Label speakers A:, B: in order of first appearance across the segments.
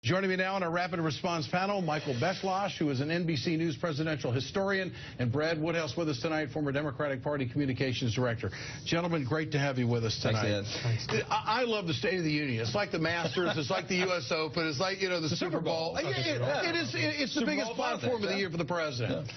A: Joining me now on our rapid response panel, Michael Beschloss, who is an NBC News presidential historian, and Brad Woodhouse with us tonight, former Democratic Party communications director. Gentlemen, great to have you with us tonight.
B: Thanks, Ed.
A: I love the State of the Union. It's like the Masters, it's like the U.S. Open, it's like, the Super Bowl. It's the biggest platform of the year for the president. Yeah.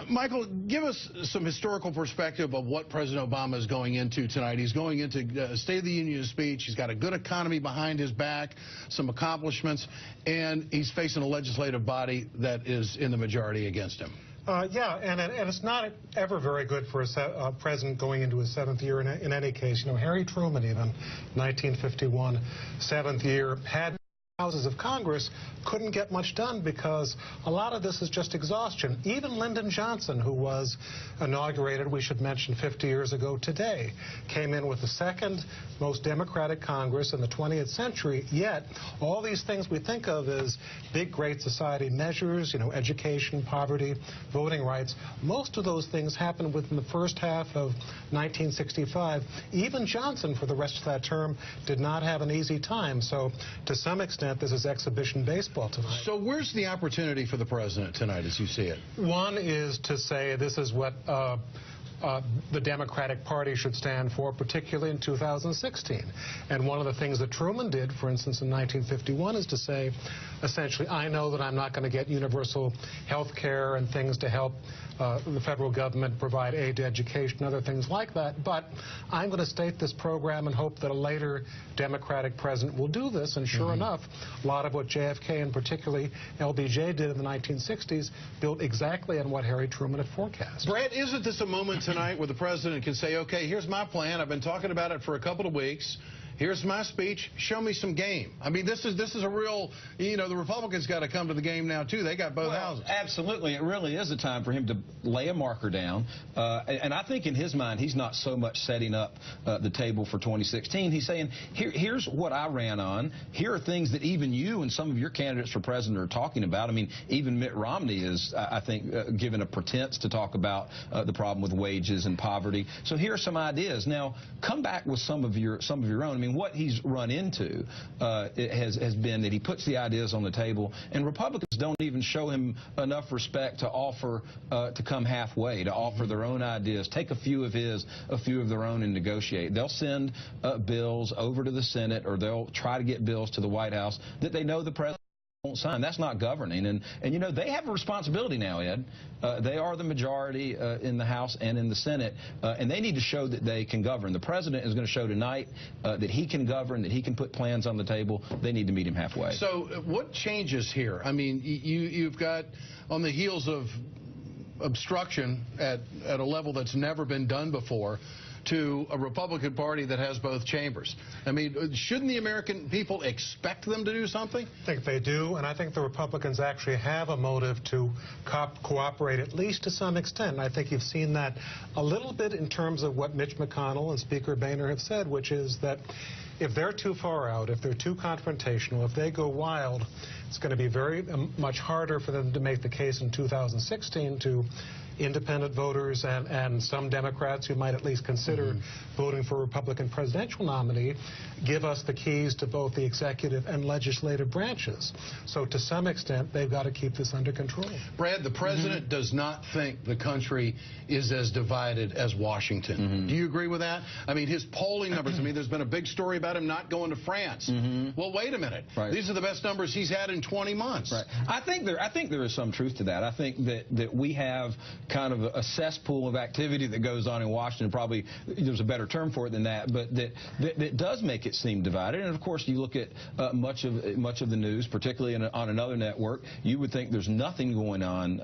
A: Michael, give us some historical perspective of what President Obama is going into tonight. He's going into a State of the Union speech. He's got a good economy behind his back, some accomplishments, and he's facing a legislative body that is in the majority against him.
B: Yeah, and it's not ever very good for a president going into his seventh year in any case. Harry Truman, even 1951, seventh year, had houses of Congress, couldn't get much done because a lot of this is just exhaustion. Even Lyndon Johnson, who was inaugurated, we should mention, 50 years ago today, came in with the second most Democratic Congress in the 20th century, yet all these things we think of as big, great society measures, education, poverty, voting rights, most of those things happened within the first half of 1965. Even Johnson, for the rest of that term, did not have an easy time. So, to some extent, this is exhibition baseball tonight.
A: So where's the opportunity for the president tonight as you see it?
B: One is to say this is what the Democratic Party should stand for, particularly in 2016. And one of the things that Truman did, for instance, in 1951, is to say, essentially, I know that I'm not going to get universal health care and things to help the federal government provide aid to education, other things like that, but I'm going to state this program and hope that a later Democratic president will do this. And sure enough, a lot of what JFK and particularly LBJ did in the 1960s built exactly on what Harry Truman had forecast.
A: Brad, isn't this a moment tonight where the president can say, okay, here's my plan. I've been talking about it for a couple of weeks. Here's my speech. Show me some game. I mean, this is a real, the Republicans got to come to the game now, too. They got both houses.
C: Absolutely. It really is a time for him to lay a marker down. And I think in his mind, he's not so much setting up the table for 2016. He's saying, here's what I ran on. Here are things that even you and some of your candidates for president are talking about. I mean, even Mitt Romney is, I think, given a pretense to talk about the problem with wages and poverty. So here are some ideas. Now, come back with some of your own. I mean, what he's run into has been that he puts the ideas on the table, and Republicans don't even show him enough respect to offer to come halfway, to offer their own ideas, take a few of their own and negotiate. They'll send bills over to the Senate, or they'll try to get bills to the White House that they know the president won't sign. That's not governing. And they have a responsibility now, Ed. They are the majority in the House and in the Senate, and they need to show that they can govern. The president is going to show tonight that he can govern, that he can put plans on the table. They need to meet him halfway.
A: So what changes here? I mean, you've got, on the heels of obstruction at a level that's never been done before, to a Republican Party that has both chambers. I mean, shouldn't the American people expect them to do something?
B: I think they do, and I think the Republicans actually have a motive to cooperate, at least to some extent. And I think you've seen that a little bit in terms of what Mitch McConnell and Speaker Boehner have said, which is that if they're too far out, if they're too confrontational, if they go wild, it's going to be very much harder for them to make the case in 2016 to independent voters and some Democrats who might at least consider voting for a Republican presidential nominee, give us the keys to both the executive and legislative branches. So to some extent, they've got to keep this under control.
A: Brad, the president does not think the country is as divided as Washington. Do you agree with that? I mean, his polling numbers, there's been a big story about him not going to France. Well, wait a minute.
C: Right.
A: These are the best numbers he's had in 20 months.
C: Right. I think there is some truth to that. I think that we have kind of a cesspool of activity that goes on in Washington. Probably there's a better term for it than that, but that does make it seem divided. And of course, you look at much of the news, particularly on another network, you would think there's nothing going on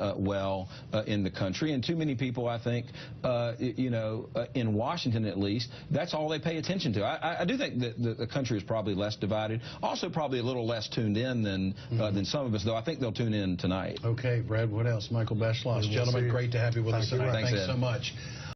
C: in the country. And too many people, I think, in Washington at least, that's all they pay attention to. I do think that the country is probably less divided. Also, probably a little less tuned in than some of us, though. I think they'll tune in tonight.
A: Okay, Brad Woodhouse, Michael Beschloss, gentlemen, great to have you with us tonight.
C: Thanks
A: so much.